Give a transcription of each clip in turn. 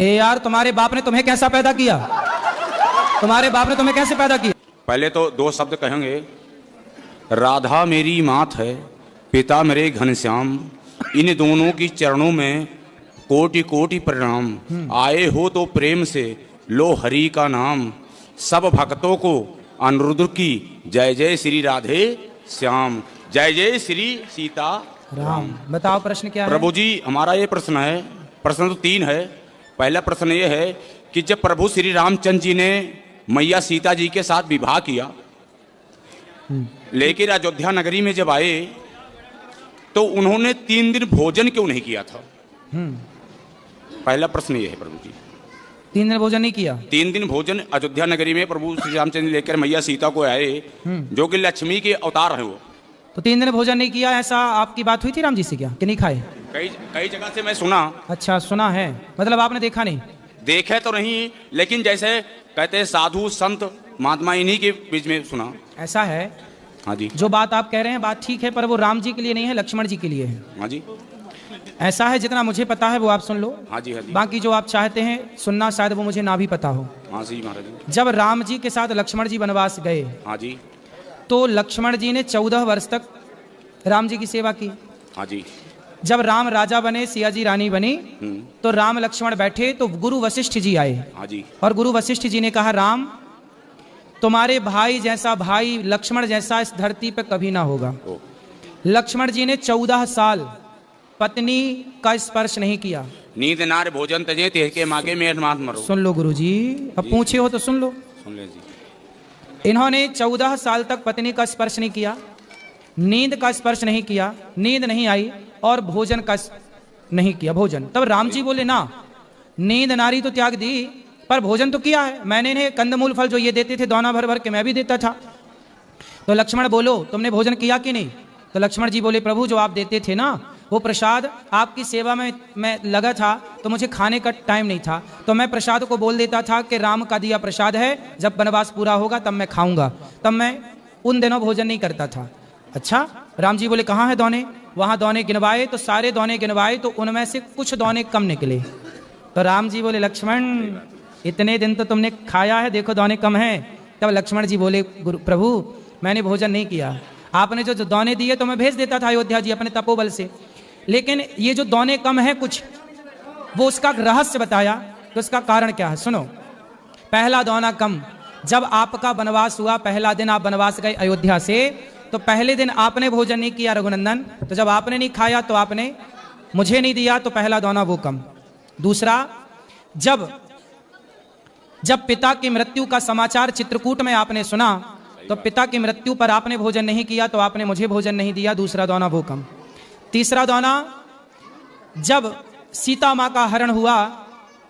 ए यार, तुम्हारे बाप ने तुम्हें कैसा पैदा किया? तुम्हारे बाप ने तुम्हें कैसे पैदा किया? पहले तो दो शब्द कहेंगे। राधा मेरी मात है, पिता मेरे घनश्याम, इन दोनों की चरणों में कोटि कोटि प्रणाम। आए हो तो प्रेम से लो हरि का नाम, सब भक्तों को अनुरुद्ध की जय जय श्री राधे श्याम, जय जय श्री सीता राम। बताओ प्रश्न क्या है? प्रभु जी, हमारा ये प्रश्न है, प्रश्न तो तीन है। पहला प्रश्न ये है कि जब प्रभु श्री रामचंद्र जी ने मैया सीता जी के साथ विवाह किया, लेकिन अयोध्या नगरी में जब आए तो उन्होंने 3 दिन भोजन क्यों नहीं किया था? पहला प्रश्न ये है प्रभु जी। 3 दिन भोजन नहीं किया? 3 दिन भोजन अयोध्या नगरी में प्रभु श्री रामचंद्र लेकर मैया सीता को आए, जो कि लक्ष्मी के अवतार है वो। तो 3 दिन भोजन नहीं किया, ऐसा आपकी बात हुई थी राम जी से क्या, कि नहीं खाए? कई जगह से मैं सुना। अच्छा, सुना है, मतलब आपने देखा नहीं? देखे तो नहीं, लेकिन जैसे कहते हैं साधु संत महात्मा, इन्हीं के बीच में सुना। ऐसा है? हाँ जी। जो बात आप कह रहे हैं बात ठीक है, पर वो राम जी के लिए नहीं है, लक्ष्मण जी के लिए है। हाँ जी। ऐसा है, जितना मुझे पता है वो आप सुन लो। हाँ जी, हाँ जी। बाकी जो आप चाहते हैं सुनना, शायद वो मुझे ना भी पता हो। हाँ जी महाराज जी। जब राम जी के साथ लक्ष्मण जी वनवास गए, हाँ जी, तो लक्ष्मण जी ने 14 वर्ष तक राम जी की सेवा की। हाँ जी। जब राम राजा बने, सिया जी रानी बनी, तो राम लक्ष्मण बैठे तो गुरु वशिष्ठ जी आए। हाँ जी। और गुरु वशिष्ठ जी ने कहा, राम तुम्हारे भाई जैसा भाई लक्ष्मण जैसा इस धरती पर कभी ना होगा। लक्ष्मण जी ने 14 साल पत्नी का स्पर्श नहीं किया। नींद नार भोजन तजे तेह के मागे मेर मात मरो। सुन लो गुरु जी, अब पूछे हो तो सुन लो। सुन ले जी। इन्होंने 14 साल तक पत्नी का स्पर्श नहीं किया, नींद का स्पर्श नहीं किया, नींद नहीं आई, और भोजन का नहीं किया भोजन। तब राम जी बोले, ना, नींद नारी तो त्याग दी, पर भोजन तो किया है मैंने। इन्हें कंदमूल फल जो ये देते थे दौना भर भर के, मैं भी देता था। तो लक्ष्मण बोलो, तुमने भोजन किया कि नहीं? तो लक्ष्मण जी बोले, प्रभु जो आप देते थे ना वो प्रसाद, आपकी सेवा में मैं लगा था तो मुझे खाने का टाइम नहीं था, तो मैं प्रसाद को बोल देता था कि राम का दिया प्रसाद है, जब वनवास पूरा होगा तब मैं खाऊंगा। तब मैं उन दिनों भोजन नहीं करता था। अच्छा, राम जी बोले, कहाँ है दौने? वहाँ दौने गिनवाए तो सारे दौने गिनवाए तो उनमें से कुछ दौने कम निकले। तो राम जी बोले, लक्ष्मण इतने दिन तो तुमने खाया है, देखो दौने कम हैं। तब लक्ष्मण जी बोले, प्रभु मैंने भोजन नहीं किया, आपने जो दौने दिए तो मैं भेज देता था अयोध्या जी अपने तपोबल से, लेकिन ये जो दौने कम है कुछ, वो उसका रहस्य बताया। तो उसका कारण क्या है सुनो। पहला दौना कम, जब आपका वनवास हुआ, पहला दिन आप वनवास गए अयोध्या से, तो पहले दिन आपने भोजन नहीं किया रघुनंदन, तो जब आपने नहीं खाया तो आपने मुझे नहीं दिया, तो पहला दौना वो कम। दूसरा, जब पिता की मृत्यु का समाचार चित्रकूट में आपने सुना, तो पिता की मृत्यु पर आपने भोजन नहीं किया, तो आपने मुझे भोजन नहीं दिया, दूसरा दौना वो कम। तीसरा दौना, जब सीता माँ का हरण हुआ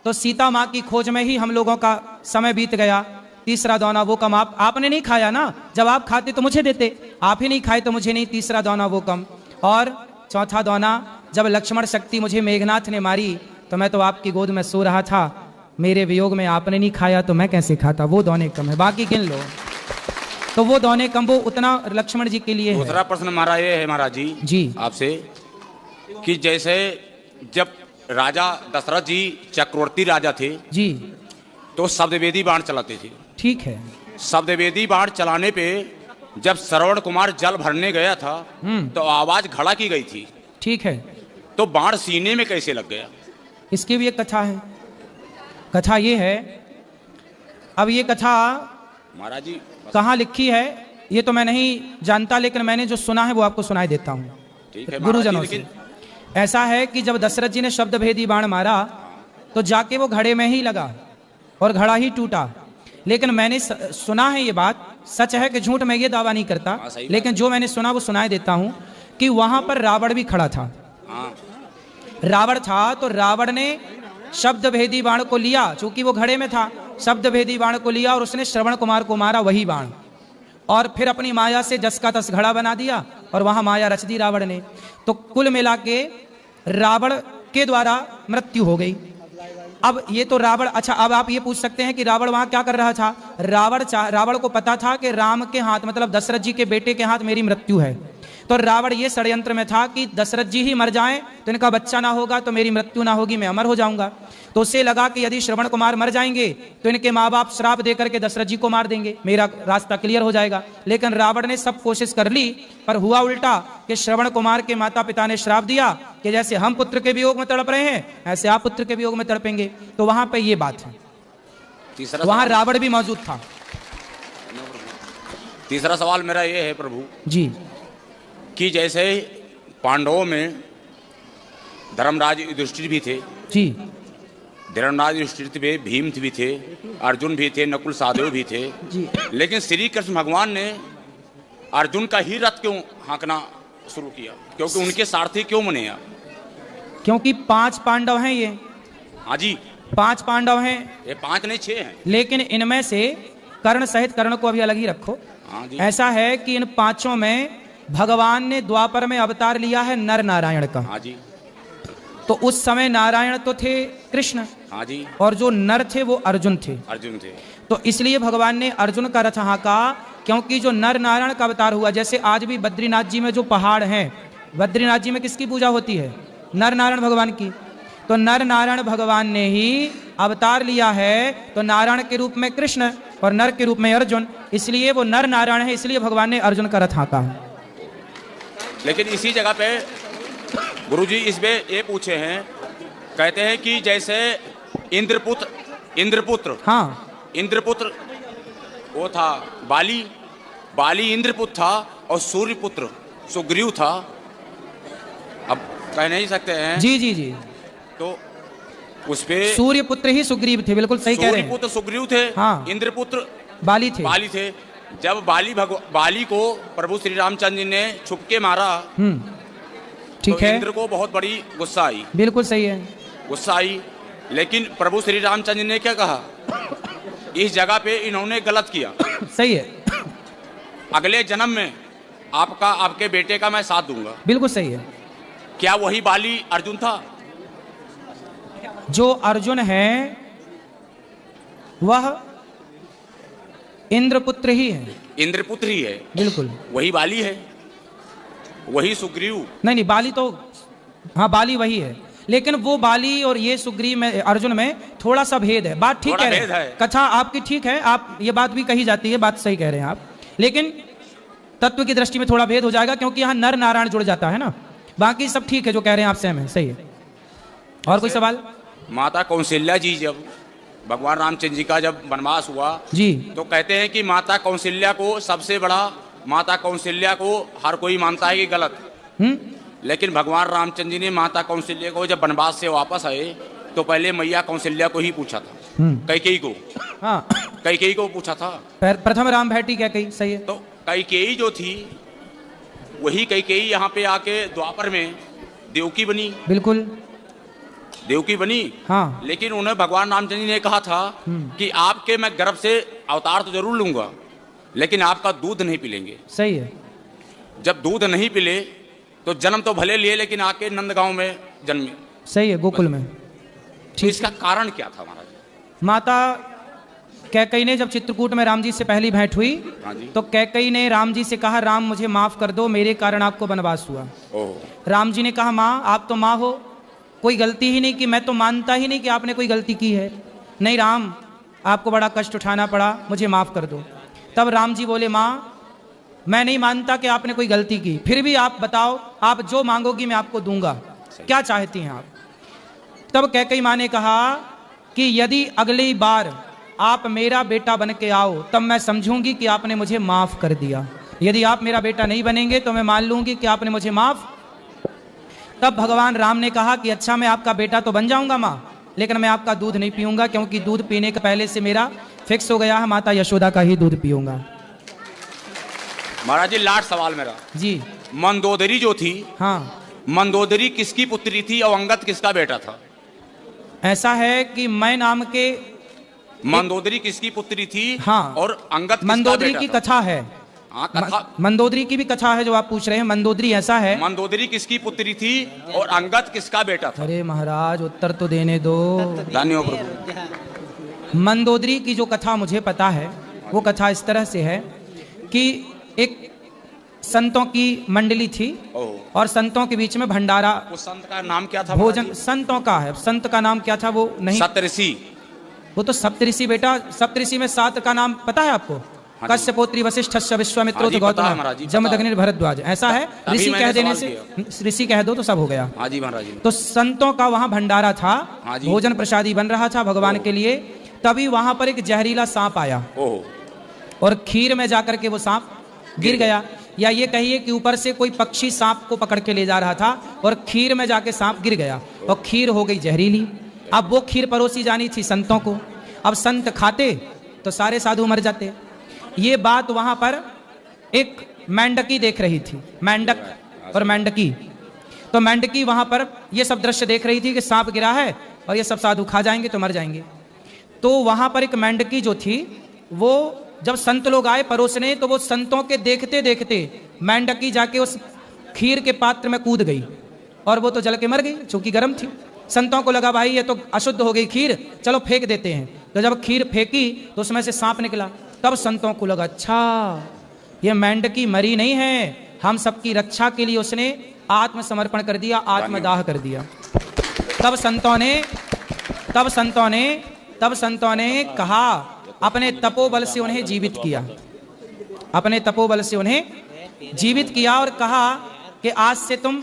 तो सीता माँ की खोज में ही हम लोगों का समय बीत गया, तीसरा दौना वो कम। आपने नहीं खाया ना, जब आप खाते तो मुझे देते, आप ही नहीं खाए तो मुझे नहीं, तीसरा दौना वो कम। और चौथा दौना, जब लक्ष्मण शक्ति मुझे मेघनाथ ने मारी तो मैं तो आपकी गोद में सो रहा था, मेरे वियोग में आपने नहीं खाया तो मैं कैसे खाता, वो दौने कम है। बाकी गिन लो, तो वो दौने कम, वो उतना लक्ष्मण जी के लिए है। दूसरा प्रश्न हमारा ये है महाराज जी आपसे, कि जैसे जब राजा दशरथ जी चक्रवर्ती राजा थे जी, तो शब्दवेदी बाण चलाते थे। ठीक है। शब्दवेदी बाण चलाने पे जब श्रवण कुमार जल भरने गया था तो आवाज खड़ा की गई थी। ठीक है। तो बाण सीने में कैसे लग गया? इसकी भी एक कथा है। कथा ये है, अब ये कथा महाराज जी कहाँ लिखी है ये तो मैं नहीं जानता, लेकिन मैंने जो सुना है वो आपको सुनाई देता हूँ ठीक है गुरुजनों से। ऐसा है कि जब दशरथ जी ने शब्द भेदी बाण मारा तो जाके वो घड़े में ही लगा और घड़ा ही टूटा। लेकिन मैंने सुना है, ये बात सच है कि झूठ, मैं ये दावा नहीं करता, लेकिन जो मैंने सुना वो सुनाई देता हूँ, कि वहां पर रावण भी खड़ा था। रावण था तो रावण ने शब्द भेदी बाण को लिया, चूंकि वो घड़े में था, शब्द भेदी बाण को लिया और उसने श्रवण कुमार को मारा, वही बाण, और फिर अपनी माया से जस का तस घड़ा बना दिया और वहां माया रच दी रावण ने। तो कुल मिला के रावण के द्वारा मृत्यु हो गई। अब ये तो रावण, अच्छा अब आप ये पूछ सकते हैं कि रावण वहां क्या कर रहा था? रावण को पता था कि राम के हाथ, मतलब दशरथ जी के बेटे के हाथ मेरी मृत्यु है, तो रावण ये षड्यंत्र में था कि दशरथ जी ही मर जाएं तो इनका बच्चा ना होगा तो मेरी मृत्यु ना होगी, मैं अमर हो जाऊंगा। तो उससे लगा कि यदि श्रवण कुमार मर जाएंगे तो इनके माँ बाप श्राप देकर के दशरथ जी को मार देंगे, मेरा रास्ता क्लियर हो जाएगा। लेकिन रावण ने सब कोशिश कर ली, पर हुआ उल्टा कि श्रवण कुमार के माता पिता ने श्राप दिया कि जैसे हम पुत्र के वियोग में तड़प रहे हैं ऐसे आप पुत्र के वियोग में तड़पेंगे। तो वहां पर ये बात है, वहां रावण भी मौजूद था। तीसरा सवाल मेरा ये है प्रभु जी कि जैसे पांडवों में धर्मराज युधिष्ठिर भी थे, जी धर्मराज युधिष्ठिर में भीम भी थे, अर्जुन भी थे, नकुल सहदेव भी थे जी। लेकिन श्री कृष्ण भगवान ने अर्जुन का ही रथ क्यों हाँकना शुरू किया, क्योंकि उनके सारथी क्यों बने आप? क्योंकि 5 पांडव हैं ये। हाँ जी, 5 पांडव हैं, ये 5 नहीं 6 हैं। लेकिन इनमें से कर्ण सहित, कर्ण को अभी अलग ही रखो। हाँ जी, ऐसा है कि इन 5 में भगवान ने द्वापर में अवतार लिया है नर नारायण का। हाँ जी, तो उस समय नारायण तो थे कृष्ण, हाँ जी, और जो नर थे वो अर्जुन थे। अर्जुन थे। तो इसलिए भगवान ने अर्जुन का रथ हाँका, क्योंकि जो नर नारायण का अवतार हुआ, जैसे आज भी बद्रीनाथ जी में जो पहाड़ हैं, बद्रीनाथ जी में किसकी पूजा होती है? नर नारायण भगवान की। तो नर नारायण भगवान ने ही अवतार लिया है, तो नारायण के रूप में कृष्ण और नर के रूप में अर्जुन, इसलिए वो नर नारायण है, इसलिए भगवान ने अर्जुन का रथ हाँका है। लेकिन इसी जगह पे गुरुजी इसमें ये पूछे हैं, कहते हैं कि जैसे इंद्रपुत्र हाँ, इंद्रपुत्र वो था बाली, बाली इंद्रपुत्र था और सूर्यपुत्र सुग्रीव था। अब कह नहीं सकते हैं जी जी जी, तो उस पे सूर्य पुत्र ही सुग्रीव थे, बिल्कुल सही कह रहे हैं। सूर्यपुत्र सुग्रीव थे, हाँ। इंद्रपुत्र बाली थे। बाली थे। जब बाली को प्रभु श्री रामचंद्र जी ने छुपके मारा, ठीक तो है, इंद्र को बहुत बड़ी गुस्सा आई, बिल्कुल सही है। गुस्सा आई। लेकिन प्रभु श्री रामचंद्र जी ने क्या कहा, इस जगह पे इन्होंने गलत किया, सही है, अगले जन्म में आपके बेटे का मैं साथ दूंगा। बिल्कुल सही है। क्या वही बाली अर्जुन था? जो अर्जुन है वह इंद्रपुत्र ही है, इंद्रपुत्र ही है, बिल्कुल। वही बाली है, वही सुग्रीव। नहीं, बाली तो, हाँ बाली वही है, लेकिन वो बाली और ये सुग्रीव में, अर्जुन में थोड़ा सा भेद है। बात ठीक कह रहे हैं, कथा आपकी ठीक है, आप ये बात भी कही जाती है, बात सही कह रहे हैं आप, लेकिन तत्व की दृष्टि में थोड़ा भेद हो जाएगा, क्योंकि यहाँ नर नारायण जुड़ जाता है ना। बाकी सब ठीक है जो कह रहे हैं आप, सहम है, सही है। और कोई सवाल? माता कौशल्या जी जब भगवान रामचंद्र जी का जब वनवास हुआ जी, तो कहते हैं कि माता कौशल्या को सबसे बड़ा, माता कौशल्या को हर कोई मानता है कि गलत, लेकिन भगवान रामचंद्र जी ने माता कौशल्या को जब वनवास से वापस आए तो पहले मैया कौशल्या को ही पूछा था, कैकेयी को। हाँ, कैकेयी को पूछा था, प्रथम राम भेटी कैकेयी, सही है। तो कैकेयी जो थी वही कैकेयी यहाँ पे आके द्वापर में देवकी बनी, बिल्कुल देवकी बनी। हाँ, लेकिन उन्हें भगवान रामचंद्र जी ने कहा था कि आपके मैं गर्भ से अवतार तो जरूर लूंगा, लेकिन आपका दूध नहीं पिलेंगे। सही है। जब दूध नहीं पिले तो जन्म तो भले लिए, लेकिन आके नंदगांव में जन्मे। सही है, गोकुल में। तो इसका कारण क्या था महाराज? माता कैकेयी ने जब चित्रकूट में राम जी से पहली भेंट हुई, हाँ जी, तो कैकेयी ने राम जी से कहा, राम मुझे माफ कर दो, मेरे कारण आपको वनवास हुआ। ओह, राम जी ने कहा, माँ आप तो माँ हो, कोई गलती ही नहीं की, मैं तो मानता ही नहीं कि आपने कोई गलती की है। नहीं राम, आपको बड़ा कष्ट उठाना पड़ा, मुझे माफ कर दो। तब राम जी बोले, माँ मैं नहीं मानता कि आपने कोई गलती की, फिर भी आप बताओ, आप जो मांगोगी मैं आपको दूंगा, क्या चाहती हैं आप? तब कैकेयी माँ ने कहा कि यदि अगली बार आप मेरा बेटा बन के आओ तब मैं समझूंगी कि आपने मुझे माफ कर दिया, यदि आप मेरा बेटा नहीं बनेंगे तो मैं मान लूंगी कि आपने मुझे माफ। तब भगवान राम ने कहा कि अच्छा मैं आपका बेटा तो बन जाऊंगा माँ, लेकिन मैं आपका दूध नहीं पीऊंगा, क्योंकि दूध पीने के पहले से मेरा फिक्स हो गया है, माता यशोदा का ही दूध पीऊंगा। महाराज जी लास्ट सवाल मेरा जी, मंदोदरी जो थी, हाँ, मंदोदरी किसकी पुत्री थी और अंगद किसका बेटा था? ऐसा है कि मैं नाम के, मंदोदरी किसकी पुत्री थी? हाँ, और अंगद किसका मंदोदरी बेटा की था? कथा है। हाँ, कथा मंदोदरी की भी कथा है जो आप पूछ रहे हैं। मंदोदरी ऐसा है, मंदोदरी किसकी पुत्री थी और अंगद किसका बेटा था? अरे महाराज उत्तर तो देने दो। धन्यवाद प्रभु। मंदोदरी की जो कथा मुझे पता है, वो कथा इस तरह से है कि एक संतों की मंडली थी ओह। और संतों के बीच में भंडारा, उस संत का नाम क्या था भोजन। महाराज संतों का है, संत का नाम क्या था वो जी? नहीं, सप्तऋषि। वो तो सप्तऋषि बेटा। सप्तऋषि में 7 का नाम पता है आपको? हाँ जी। कश्यपोत्री वशिष्ठस्य हाँ विश्वामित्रो जी, पता है महाराज जी, गौतम पता है। जमदग्नि भरद्वाज, ऐसा है। तभी ऋषि मैंने कह देने सवाल से, ऋषि कह दो तो सब हो गया। हाँ जी महाराज जी। तो संतों का वहां भंडारा था, हाँ जी। भोजन प्रसादी बन रहा था भगवान के लिए। तभी वहां पर एक जहरीला सांप आया ओह। और खीर में जाकर के वो सांप गिर गया, या ये कहिए कि ऊपर से कोई पक्षी सांप को पकड़ के ले जा रहा था और खीर में जाके सांप गिर गया और खीर हो गई जहरीली। अब वो खीर परोसी जानी थी संतों को, अब संत खाते तो सारे साधु मर जाते। ये बात वहां पर एक मेंढकी देख रही थी, मेंढक और मेंढकी। तो मेंढकी वहां पर ये सब दृश्य देख रही थी कि सांप गिरा है और ये सब साधु खा जाएंगे तो मर जाएंगे। तो वहां पर एक मेंढकी जो थी, वो जब संत लोग आए परोसने, तो वो संतों के देखते देखते मेंढकी जाके उस खीर के पात्र में कूद गई और वो तो जल के मर गई, चूंकि गर्म थी। संतों को लगा भाई ये तो अशुद्ध हो गई खीर, चलो फेंक देते हैं। तो जब खीर फेंकी तो उसमें से सांप निकला। तब संतों को लगा अच्छा ये मेंढकी मरी नहीं है, हम सबकी रक्षा के लिए उसने आत्मसमर्पण कर दिया, आत्मदाह कर दिया। तब संतों ने कहा, अपने तपोबल से उन्हें जीवित किया, अपने तपोबल से उन्हें जीवित किया और कहा कि आज से तुम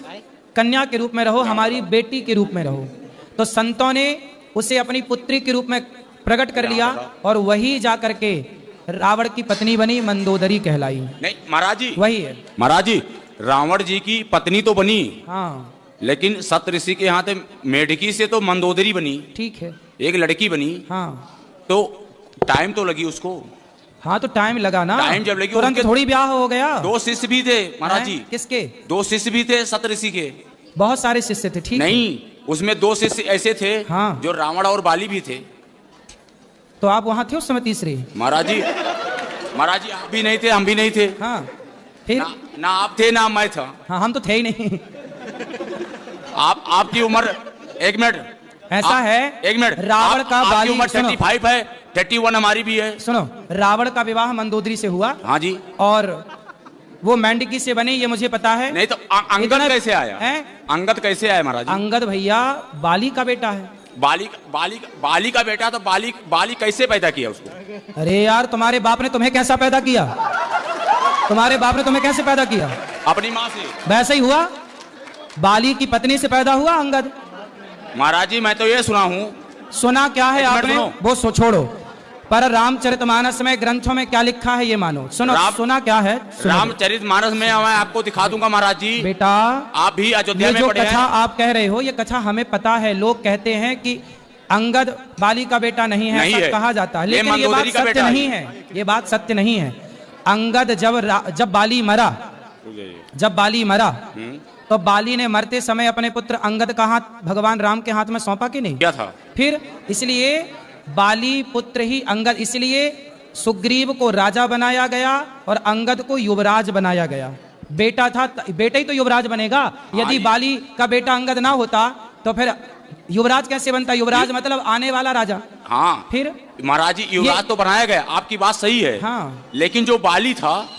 कन्या के रूप में रहो, हमारी बेटी के रूप में रहो। तो संतों ने उसे अपनी पुत्री के रूप में प्रकट कर लिया और वही जाकर के रावण की पत्नी बनी, मंदोदरी कहलाई। नहीं महाराज जी, वही है महाराज जी, रावण जी की पत्नी तो बनी, हाँ लेकिन सप्तऋषि के यहाँ से मेढकी से तो मंदोदरी बनी, ठीक है, एक लड़की बनी। हाँ तो टाइम तो लगी उसको। हाँ तो टाइम लगा ना, टाइम जब लगी, तुरंत उनके थोड़ी ब्याह हो गया। 2 शिष्य भी थे महाराज जी। किसके? 2 शिष्य भी थे सप्तऋषि के। बहुत सारे शिष्य थे, ठीक है। नहीं, उसमें 2 शिष्य ऐसे थे हाँ। जो रावण और बाली भी थे। तो आप वहां थे उस समय तीसरे? महाराज जी आप भी नहीं थे, हम भी नहीं थे। हाँ फिर ना आप थे ना मैं था। हाँ हम तो थे ही नहीं। आपकी उम्र, एक मिनट, ऐसा है, एक मिनट, रावण का आपकी बाली, उम्र सुनो। 35 है, 31 हमारी भी है। सुनो, रावण का विवाह मंदोदरी से हुआ। हाँ जी। और वो मेंढकी से बनी, ये मुझे पता है। नहीं तो अंगद इतना- कैसे आया? अंगद कैसे आया महाराज जी? अंगद भैया बाली का बेटा है। बाली का बेटा, तो बाली कैसे पैदा किया उसको? अरे यार, तुम्हारे बाप ने तुम्हें कैसा पैदा किया? तुम्हारे बाप ने तुम्हें कैसे पैदा किया? अपनी माँ से। वैसे ही हुआ, बाली की पत्नी से पैदा हुआ अंगद। महाराज जी मैं तो ये सुना हूँ। सुना क्या है एक मिनट आपने? सुनो। वो छोड़ो, पर रामचरितमानस में ग्रंथों में क्या लिखा है ये मानो। सुनो, सुना क्या है? रामचरितमानस में मैं आपको दिखा दूंगा महाराज जी। बेटा, आप भी अयोध्या ये में जो पढ़े कथा हैं। आप कह रहे हो, ये कथा हमें पता है। लोग कहते हैं कि अंगद बाली का बेटा नहीं है, ऐसा कहा जाता है, लेकिन ये बात सत्य नहीं है। ये बात सत्य नहीं है। अंगद जब बाली मरा तो बाली ने मरते समय अपने पुत्र अंगद का हाथ भगवान राम के हाथ में सौंपा कि नहीं? क्या था? फिर इसलिए बाली पुत्र ही अंगद, इसलिए सुग्रीव को राजा बनाया गया और अंगद को युवराज बनाया गया। बेटा था, बेटा ही तो युवराज बनेगा। यदि बाली का बेटा अंगद ना होता तो फिर युवराज कैसे बनता? युवराज मतलब आने वाला राजा। हाँ, फिर महाराज जी युवराज तो बनाया गया, आपकी बात सही है। हाँ। लेकिन जो बाली था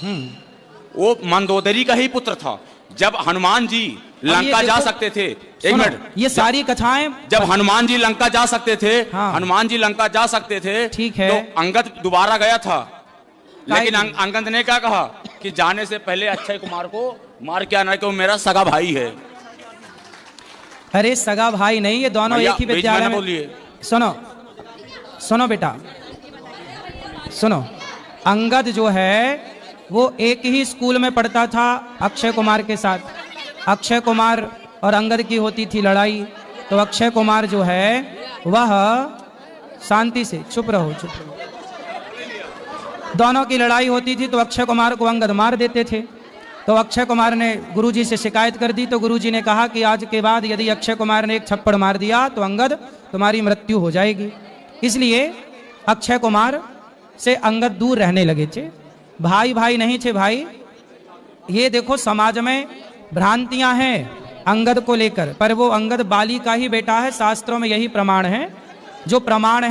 वो मंदोदरी का ही पुत्र था। जब हनुमान जी लंका जा सकते थे, एक मिनट, ये सारी कथाएं, जब हनुमान जी लंका जा सकते थे, हाँ। हनुमान जी लंका जा सकते थे, ठीक है, तो अंगद दोबारा गया था। लेकिन अंगद ने क्या कहा कि जाने से पहले अक्षय कुमार को मार के आना, क्यों मेरा सगा भाई है। अरे सगा भाई नहीं, ये दोनों एक ही विद्यालय में। बोलिए, सुनो बेटा, सुनो। अंगद जो है वो एक ही स्कूल में पढ़ता था अक्षय कुमार के साथ। अक्षय कुमार और अंगद की होती थी लड़ाई, तो अक्षय कुमार जो है वह शांति से, चुप रहो। दोनों की लड़ाई होती थी तो अक्षय कुमार को अंगद मार देते थे। तो अक्षय कुमार ने गुरुजी से शिकायत कर दी, तो गुरुजी ने कहा कि आज के बाद यदि अक्षय कुमार ने एक थप्पड़ मार दिया तो अंगद तुम्हारी मृत्यु हो जाएगी। इसलिए अक्षय कुमार से अंगद दूर रहने लगे थे। भाई भाई नहीं थे भाई। ये देखो समाज में भ्रांतियां हैं अंगद को लेकर, पर वो अंगद बाली का ही बेटा है। शास्त्रों में यही प्रमाण है। जो प्रमाण है